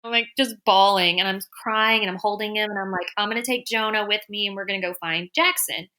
I'm like just bawling and I'm crying and I'm holding him and I'm like, I'm going to take Jonah with me and we're going to go find Jackson.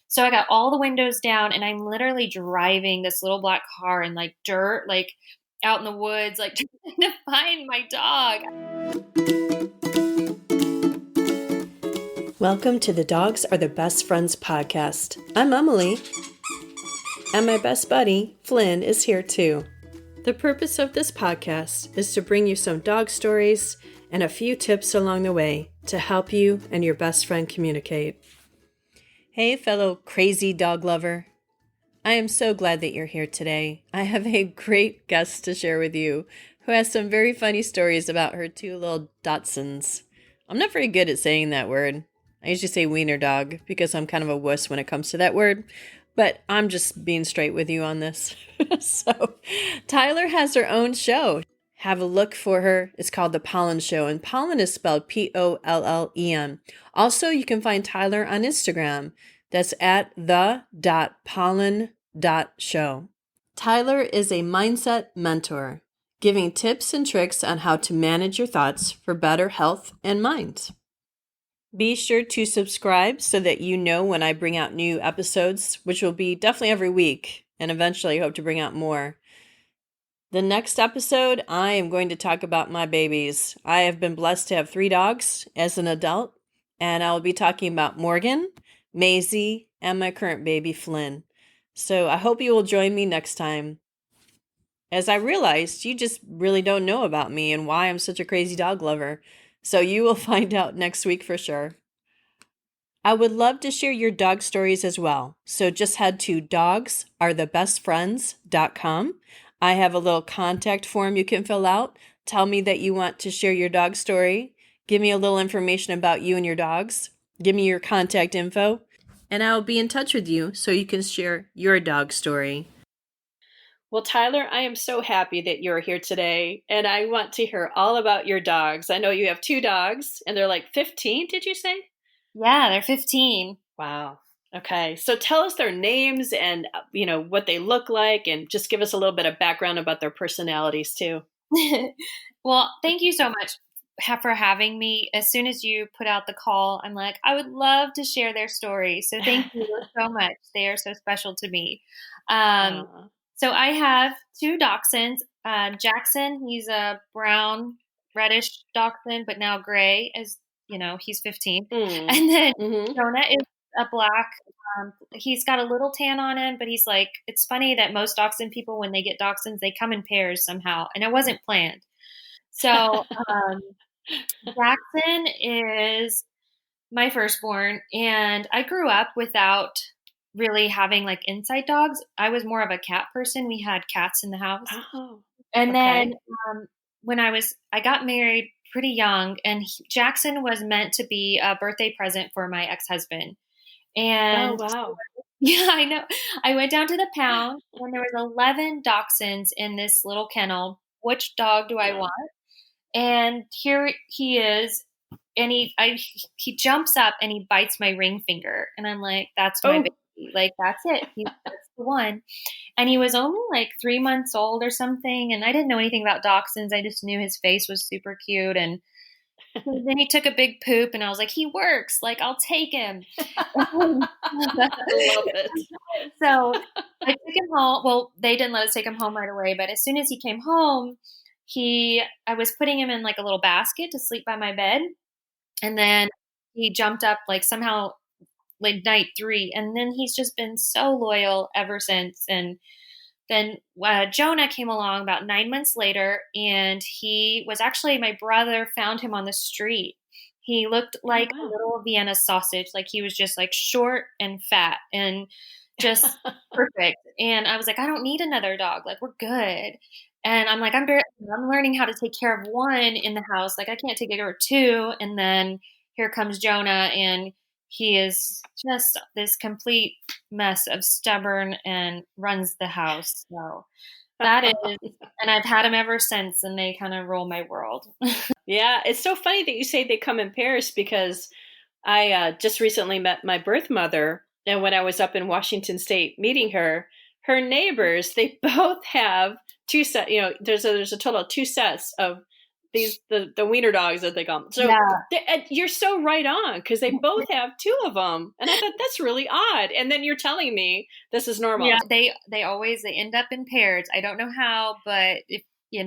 So I got all the windows down and I'm literally driving this little black car in like dirt, like out in the woods, like trying to find my dog. Welcome to the Dogs Are the Best Friends podcast. I'm Emily, and my best buddy, Flynn, is here too. The purpose of this podcast is to bring you some dog stories and a few tips along the way to help you and your best friend communicate. Hey, fellow crazy dog lover. I am so glad that you're here today. I have a great guest to share with you who has some very funny stories about her two little Dachshunds. I'm not very good at saying that word. I usually say wiener dog because I'm kind of a wuss when it comes to that word, but I'm just being straight with you on this. So, Tyler has her own show. Have a look for her. It's called The Pollen Show, and Pollen is spelled Pollen. Also, you can find Tyler on Instagram. That's at the.pollen.show. Tyler is a mindset mentor, giving tips and tricks on how to manage your thoughts for better health and mind. Be sure to subscribe so that you know when I bring out new episodes, which will be definitely every week, and eventually hope to bring out more. The next episode, I am going to talk about my babies. I have been blessed to have 3 dogs as an adult, and I will be talking about Morgan, Maisie, and my current baby, Flynn. So I hope you will join me next time. As I realized, you just really don't know about me and why I'm such a crazy dog lover. So you will find out next week for sure. I would love to share your dog stories as well. So just head to dogsarethe.bestfriends.com. I have a little contact form you can fill out. Tell me that you want to share your dog story. Give me a little information about you and your dogs. Give me your contact info. And I will be in touch with you so you can share your dog story. Well, Tyler, I am so happy that you're here today, and I want to hear all about your dogs. I know you have 2 dogs, and they're like 15, did you say? Yeah, they're 15. Wow. Okay. So tell us their names and, what they look like, and just give us a little bit of background about their personalities too. Well, thank you so much for having me. As soon as you put out the call, I'm like, I would love to share their story. So thank you so much. They are so special to me. So I have 2 dachshunds. Jackson, he's a brown, reddish dachshund, but now gray, as you know, he's 15. And then Jonah is a black. He's got a little tan on him, but he's like, it's funny that most dachshund people, when they get dachshunds, they come in pairs somehow, and it wasn't planned. So Jackson is my firstborn, and I grew up without really having like inside dogs. I was more of a cat person. We had cats in the house. Oh, and then when I got married pretty young, and Jackson was meant to be a birthday present for my ex-husband. And wow. Yeah, I know. I went down to the pound and there was 11 dachshunds in this little kennel. Which dog do I want? And here he is. And he jumps up and he bites my ring finger. And I'm like, that's my baby. Like, that's it. That's the one. And he was only like 3 months old or something. And I didn't know anything about dachshunds. I just knew his face was super cute. And then he took a big poop and I was like, he works. Like, I'll take him. I love it. So I took him home. Well, they didn't let us take him home right away. But as soon as he came home, I was putting him in like a little basket to sleep by my bed. And then he jumped up like somehow like night 3. And then he's just been so loyal ever since. And then Jonah came along about 9 months later, and he was actually, my brother found him on the street. He looked like a little Vienna sausage. Like he was just like short and fat and just perfect. And I was like, I don't need another dog. Like, we're good. And I'm like, I'm learning how to take care of one in the house. Like, I can't take care of 2. And then here comes Jonah, and he is just this complete mess of stubborn and runs the house. So that is, and I've had him ever since, and they kind of rule my world. Yeah, it's so funny that you say they come in pairs, because I just recently met my birth mother, and when I was up in Washington State meeting her neighbors, they both have 2 sets. There's a total of 2 sets of the wiener dogs that they call them. So Yeah. you're so right on, because they both have two of them, and I thought that's really odd. And then you're telling me this is normal. Yeah. They end up in pairs. I don't know how, but if they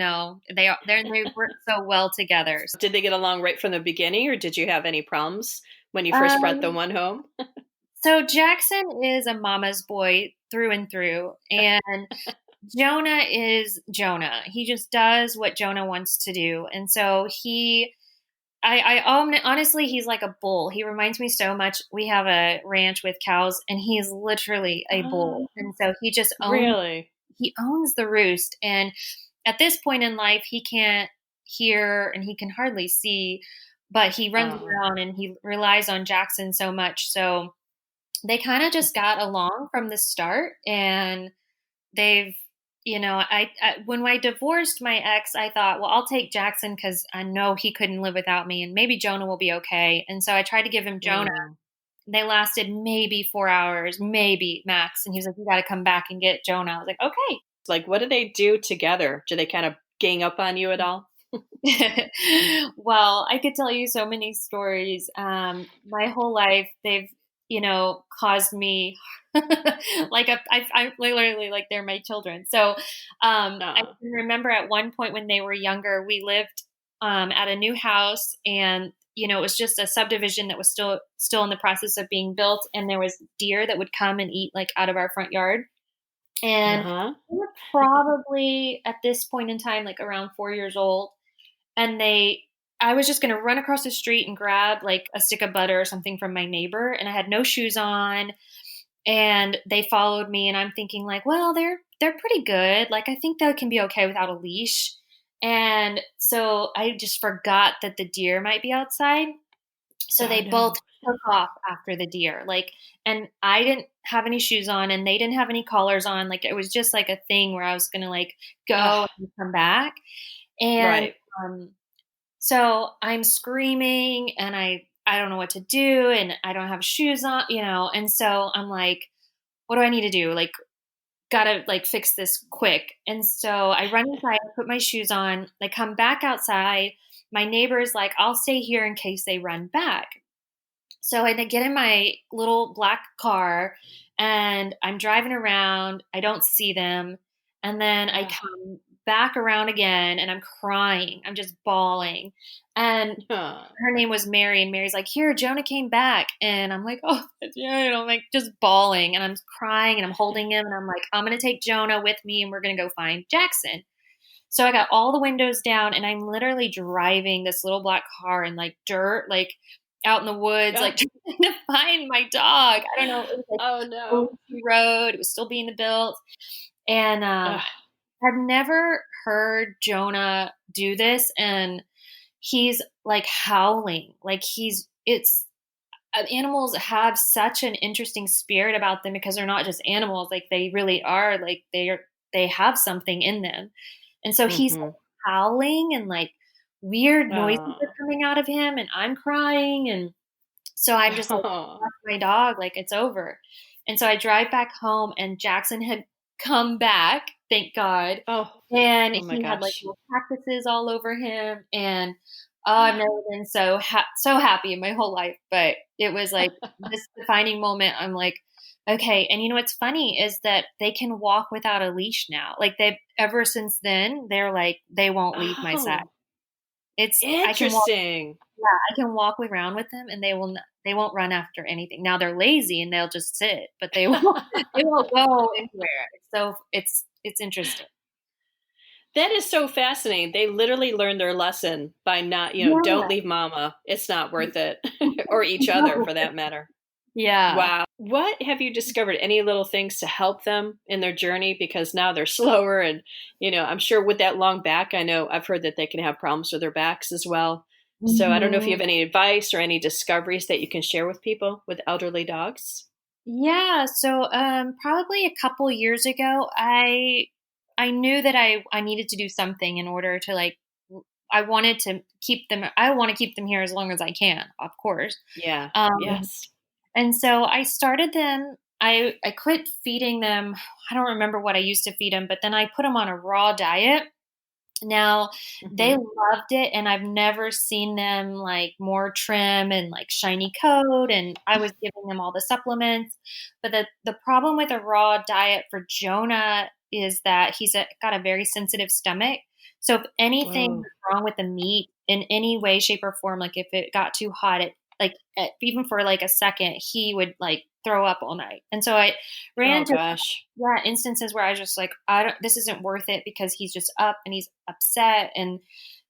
work so well together. Did they get along right from the beginning, or did you have any problems when you first brought the Um, one home? so Jackson is a mama's boy through and through, and Jonah is Jonah. He just does what Jonah wants to do. And so honestly, he's like a bull. He reminds me so much. We have a ranch with cows, and he's literally a bull. And so Really? he owns the roost. And at this point in life, he can't hear and he can hardly see, but he runs around and he relies on Jackson so much. So they kind of just got along from the start, and they've when I divorced my ex, I thought, well, I'll take Jackson because I know he couldn't live without me, and maybe Jonah will be okay. And so I tried to give him Jonah. They lasted maybe 4 hours, maybe max. And he was like, you got to come back and get Jonah. I was like, okay. Like, what do they do together? Do they kind of gang up on you at all? Well, I could tell you so many stories. My whole life, they've, caused me I literally like they're my children. So I can remember at one point when they were younger, we lived at a new house, and it was just a subdivision that was still in the process of being built, and there was deer that would come and eat like out of our front yard. And we were probably at this point in time like around 4 years old, and I was just going to run across the street and grab like a stick of butter or something from my neighbor, and I had no shoes on, and they followed me, and I'm thinking like, well, they're pretty good. Like, I think they can be okay without a leash. And so I just forgot that the deer might be outside. So they both took off after the deer. Like, and I didn't have any shoes on, and they didn't have any collars on. Like, it was just like a thing where I was going to like go and come back. And so I'm screaming, and I don't know what to do, and I don't have shoes on, and so I'm like, what do I need to do? Like, gotta like fix this quick. And so I run inside, put my shoes on, I come back outside. My neighbor's like, I'll stay here in case they run back. So I get in my little black car, and I'm driving around. I don't see them. And then I come back around again, and I'm crying. I'm just bawling. And her name was Mary, and Mary's like, here, Jonah came back. And I'm like, oh, yeah, like just bawling, and I'm crying, and I'm holding him, and I'm like, I'm going to take Jonah with me, and we're going to go find Jackson. So I got all the windows down, and I'm literally driving this little black car in like dirt, like out in the woods, like trying to find my dog. I don't know. It was like road. It was still being built. And I've never heard Jonah do this. And he's like howling. Like animals have such an interesting spirit about them, because they're not just animals. Like, they really are, like they have something in them. And so he's like howling, and like weird noises are coming out of him, and I'm crying. And so I'm just like, my dog, like, it's over. And so I drive back home, and Jackson had come back, thank God. And he had like little cactuses all over him. And I've never been so happy in my whole life. But it was like this defining moment. I'm like, okay. And what's funny is that they can walk without a leash now. Like, ever since then, they're like, they won't leave my side. It's interesting. I can walk around with them, and they won't run after anything. Now they're lazy, and they'll just sit, but they won't go anywhere. So it's interesting. That is so fascinating. They literally learned their lesson by not, don't leave mama. It's not worth it. Or each other, for that matter. Yeah. Wow. What have you discovered? Any little things to help them in their journey? Because now they're slower, and, I'm sure with that long back, I know I've heard that they can have problems with their backs as well. Mm-hmm. So I don't know if you have any advice or any discoveries that you can share with people with elderly dogs. Yeah. So probably a couple years ago, I knew that I needed to do something in order to I want to keep them here as long as I can, of course. Yeah. Yes. And so I started them. I quit feeding them. I don't remember what I used to feed them, but then I put them on a raw diet. Now, they Mm-hmm. loved it, and I've never seen them like more trim and like shiny coat, and I was giving them all the supplements. But the problem with a raw diet for Jonah is that got a very sensitive stomach. So if anything Oh, was wrong with the meat in any way, shape, or form, like if it got too hot, even for like a second, he would like throw up all night. And so I ran oh into gosh. instances where I was just like, I don't, this isn't worth it because he's just up and he's upset. And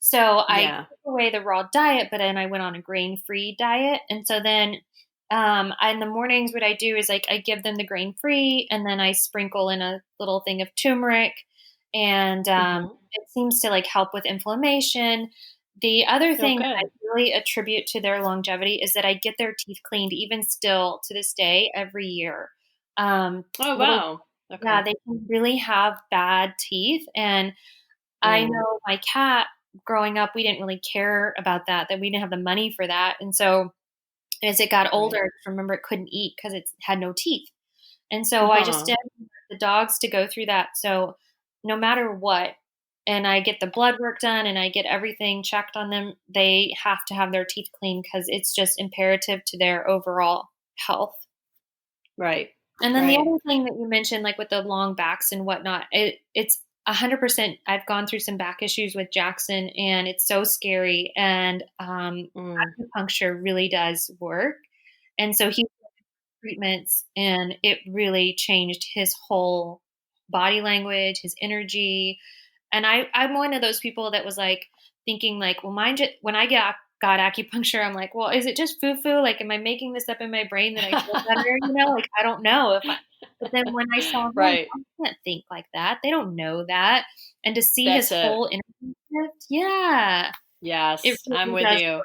so I Yeah. took away the raw diet, but then I went on a grain-free diet. And so then, in the mornings, what I do is like, I give them the grain-free and then I sprinkle in a little thing of turmeric, and, Mm-hmm. it seems to like help with inflammation. The other Oh, thing that I good. really attribute to their longevity is that I get their teeth cleaned even still to this day every year. Oh, Little wow. Yeah, Okay. they can really have bad teeth, and I Mm. know my cat growing up, we didn't really care about that we didn't have the money for that, and so as it got older, Right. I just remember it couldn't eat because it had no teeth, and so I just Uh-huh. didn't want the dogs to go through that, so no matter what, and I get the blood work done and I get everything checked on them, they have to have their teeth cleaned because it's just imperative to their overall health. Right. And then the Right. other thing that you mentioned, like with the long backs and whatnot, it's 100%. I've gone through some back issues with Jackson, and it's so scary. And Mm. acupuncture really does work. And so he treatments, and it really changed his whole body language, his energy. And I'm one of those people that was like thinking like, well, when I got acupuncture, I'm like, well, is it just foo foo? Like, am I making this up in my brain that I feel better? Like I don't know but then when I saw him, Right. I can't think like that. They don't know that. And to see his That's it. whole energy shift, yeah, it Yes, I'm really with does. you.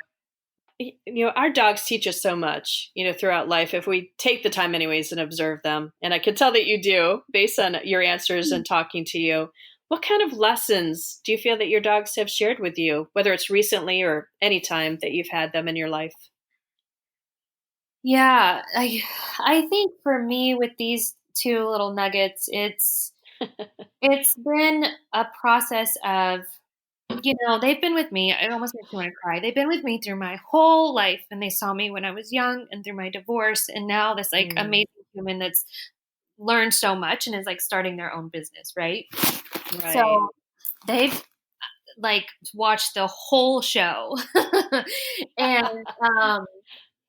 Our dogs teach us so much, throughout life if we take the time anyways and observe them. And I can tell that you do based on your answers and talking to you. What kind of lessons do you feel that your dogs have shared with you, whether it's recently or any time that you've had them in your life? Yeah, I think for me with these two little nuggets, it's been a process of, they've been with me. It almost makes me want to cry. They've been with me through my whole life, and they saw me when I was young and through my divorce, and now this like Mm, amazing human that's learned so much and is like starting their own business, right? right. So they've like watched the whole show. And um,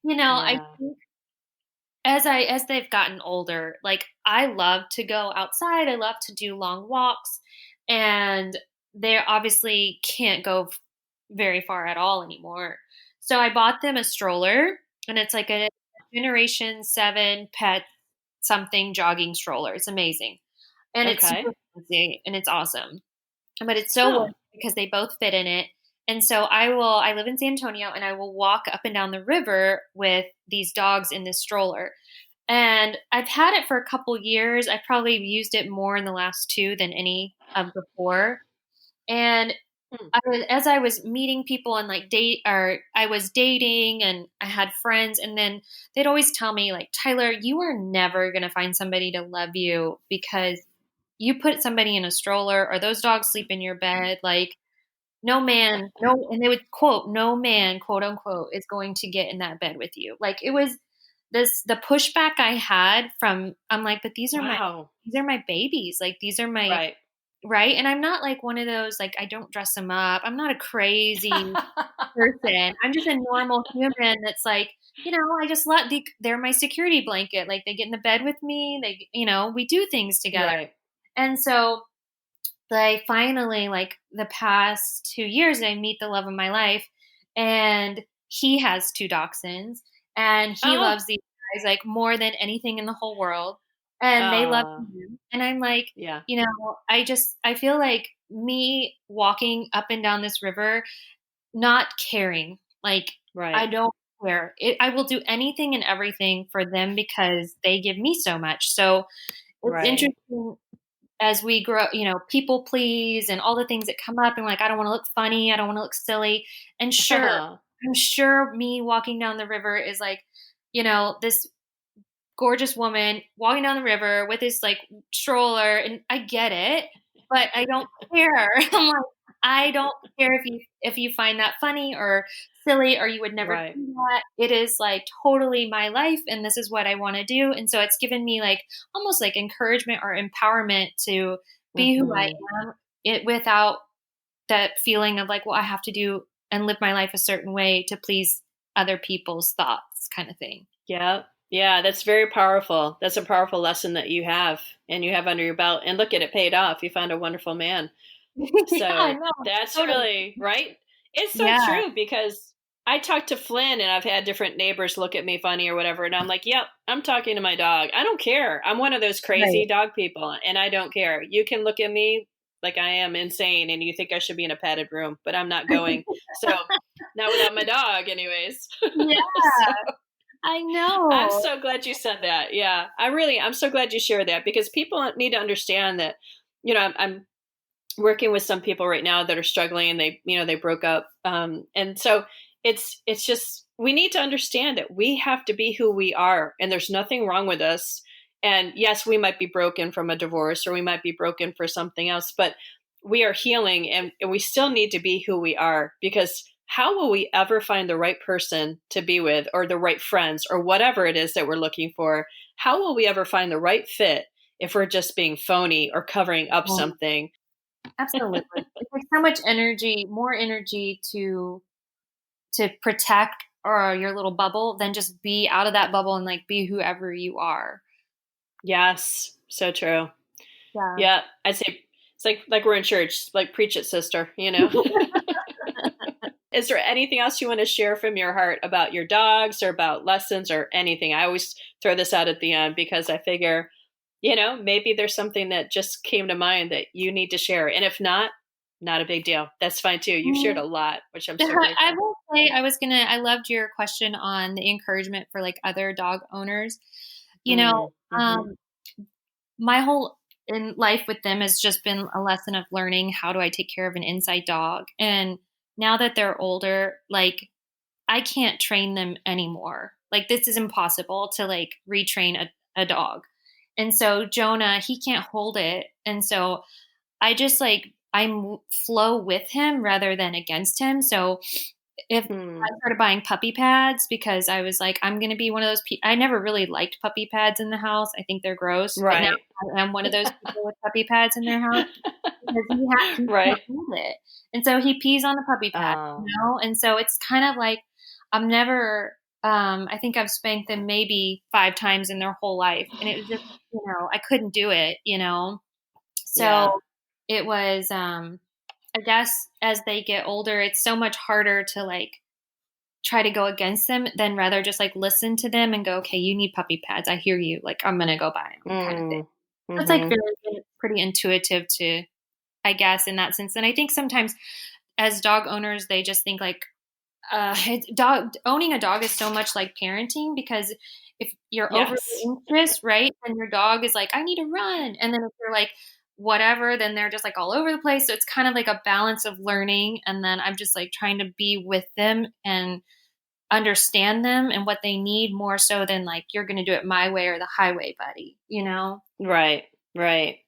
I Yeah. think as they've gotten older, like I love to go outside. I love to do long walks, and they obviously can't go very far at all anymore. So I bought them a stroller, and it's like a Generation 7 pet something jogging stroller. It's amazing. And it's super Okay. fancy and it's awesome. But it's so worth Huh. it because they both fit in it. And so I live in San Antonio, and I will walk up and down the river with these dogs in this stroller. And I've had it for a couple years. I probably used it more in the last two than any of before. And Hmm. as I was meeting people and like I was dating and I had friends, and then they'd always tell me like, Tyler, you are never going to find somebody to love you because you put somebody in a stroller or those dogs sleep in your bed. Like no man, no, and they would quote, no man, quote unquote, is going to get in that bed with you. Like it was the pushback I had from, I'm like, but Wow. these are my babies. Like these are my, Right. right. And I'm not like one of those, like, I don't dress them up. I'm not a crazy person. I'm just a normal human that's like, I just they're my security blanket. Like they get in the bed with me. We do things together. Right. And so I finally, like the past 2 years, I meet the love of my life, and he has two dachshunds, and he Oh. loves these guys like more than anything in the whole world, and they love Uh, him. And I'm like, yeah. I feel like me walking up and down this river, not caring, like I Right. don't care. I will do anything and everything for them because they give me so much. So it's Right. interesting as we grow, people please and all the things that come up, and like, I don't want to look funny. I don't want to look silly. And sure, I'm sure me walking down the river is like, this gorgeous woman walking down the river with this like stroller, and I get it, but I don't care. I'm like, I don't care if you find that funny or silly or you would never Right. do that. It is like totally my life and this is what I want to do. And so it's given me like almost like encouragement or empowerment to be who I Hmm. am it without that feeling of like, well, I have to do and live my life a certain way to please other people's thoughts kind of thing. Yeah. Yeah, that's very powerful. That's a powerful lesson that you have and you have under your belt. And look at it paid off. You found a wonderful man. Yeah, I So know. that's Totally. really right. It's so Yeah. true because I talked to Flynn and I've had different neighbors look at me funny or whatever. And I'm like, yep, I'm talking to my dog. I don't care. I'm one of those crazy Right. dog people and I don't care. You can look at me like I am insane and you think I should be in a padded room, but I'm not going. So not without my dog, anyways. Yeah, So I I'm know. so glad you said that. Yeah, I'm so glad you shared that because people need to understand that, I'm working with some people right now that are struggling and they broke up. And so it's just, we need to understand that we have to be who we are and there's nothing wrong with us. And yes, we might be broken from a divorce or we might be broken for something else, but we are healing and we still need to be who we are because how will we ever find the right person to be with or the right friends or whatever it is that we're looking for? How will we ever find the right fit if we're just being phony or covering up Um, something? Absolutely. It takes so much energy, more energy to protect or your little bubble than just be out of that bubble and like be whoever you are. Yes, so true. Yeah. Yeah, I'd say it's like we're in church, like preach it, sister, you know. Is there anything else you want to share from your heart about your dogs or about lessons or anything? I always throw this out at the end because I figure, maybe there's something that just came to mind that you need to share. And if not, not a big deal. That's fine too. You've shared Mm, a lot, which I'm so I grateful. will say I loved your question on the encouragement for like other dog owners. You know, Mm-hmm. um, my whole in life with them has just been a lesson of learning how do I take care of an inside dog. And now that they're older, like I can't train them anymore. Like this is impossible to like retrain a dog. And so Jonah, he can't hold it. And so I just like flow with him rather than against him. So if I Hmm. started buying puppy pads because I was like, I'm going to be one of those people. I never really liked puppy pads in the house. I think they're gross, but now Right. I am one of those people with puppy pads in their house because he can't Right. hold it, and so he pees on the puppy pad, Oh. and so it's kind of like I'm never. I think I've spanked them maybe 5 times in their whole life, and it was just I couldn't do it. Yeah. So it was. I guess as they get older, it's so much harder to like try to go against them than rather just like listen to them and go, okay, you need puppy pads. I hear you. Like I'm gonna go buy them, kind of thing. Mm. So it's like Mm-hmm. very pretty intuitive to, I guess, in that sense. And I think sometimes as dog owners, they just think like, dog owning a dog is so much like parenting because if you're overly Yes. anxious, right, then your dog is like, I need to run, and then if you're like whatever, then they're just like all over the place. So it's kind of like a balance of learning, and then I'm just like trying to be with them and understand them and what they need more so than like you're going to do it my way or the highway, buddy. Right. Right.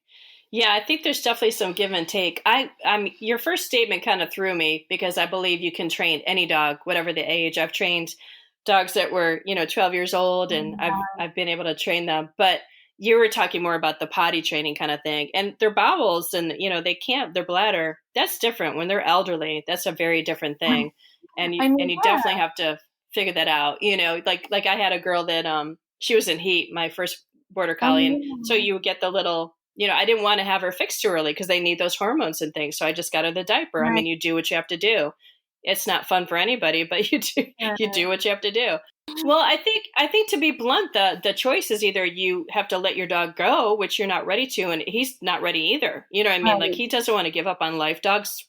Yeah, I think there's definitely some give and take. I'm your first statement kind of threw me because I believe you can train any dog, whatever the age. I've trained dogs that were, 12 years old and I've been able to train them. But you were talking more about the potty training kind of thing. And their bowels and they can't their bladder, that's different when they're elderly. That's a very different thing. And I mean, you definitely have to figure that out. Like I had a girl that she was in heat, my first border collie, and so yeah. you get the little I didn't want to have her fixed too early because they need those hormones and things. So I just got her the diaper. I Right, mean, you do what you have to do. It's not fun for anybody, but you right. do what you have to do. Well, I think to be blunt, the choice is either you have to let your dog go, which you're not ready to, and he's not ready either. You know what I mean? Like Right. he doesn't want to give up on life. Dogs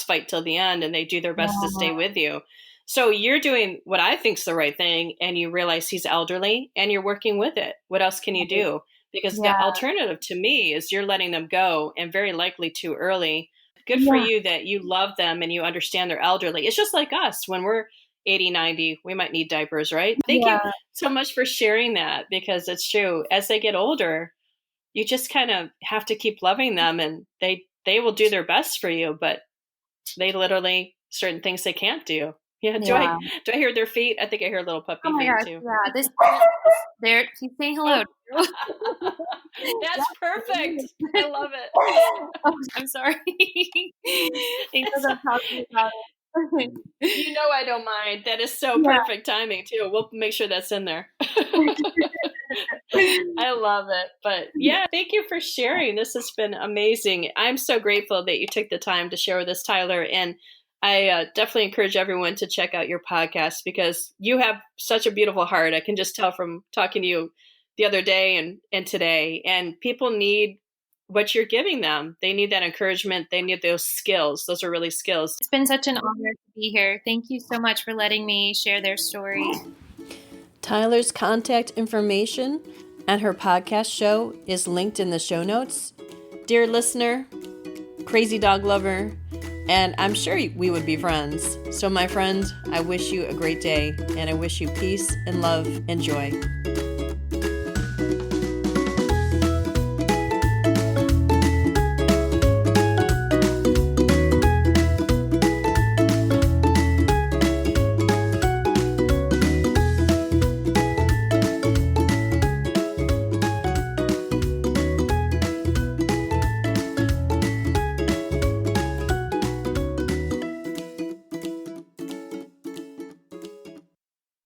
fight till the end and they do their best to stay Yeah. with you. So you're doing what I think's the right thing and you realize he's elderly and you're working with it. What else can you Right. do? Because the Yeah. alternative to me is you're letting them go and very likely too early. Good for Yeah. you that you love them and you understand they're elderly. It's just like us when we're 80, 90, we might need diapers, right? Thank you Yeah. so much for sharing that because it's true. As they get older, you just kind of have to keep loving them and they will do their best for you, but they literally, certain things they can't do. Yeah. Do Yeah. I hear their feet? I think I hear a little puppy Oh my feet gosh, too. yeah. There, he's saying hello. That's perfect. I love it. Oh, I'm sorry. Thanks for talking about it. You know I don't mind. That is so Yeah. perfect timing too. We'll make sure that's in there. I love it. But yeah, thank you for sharing. This has been amazing. I'm so grateful that you took the time to share with us, Tyler. And I definitely encourage everyone to check out your podcast because you have such a beautiful heart. I can just tell from talking to you the other day and today. And people need what you're giving them. They need that encouragement. They need those skills. Those are really skills. It's been such an honor to be here. Thank you so much for letting me share their story. Tyler's contact information and her podcast show is linked in the show notes. Dear listener, crazy dog lover, and I'm sure we would be friends. So my friend, I wish you a great day, and I wish you peace and love and joy.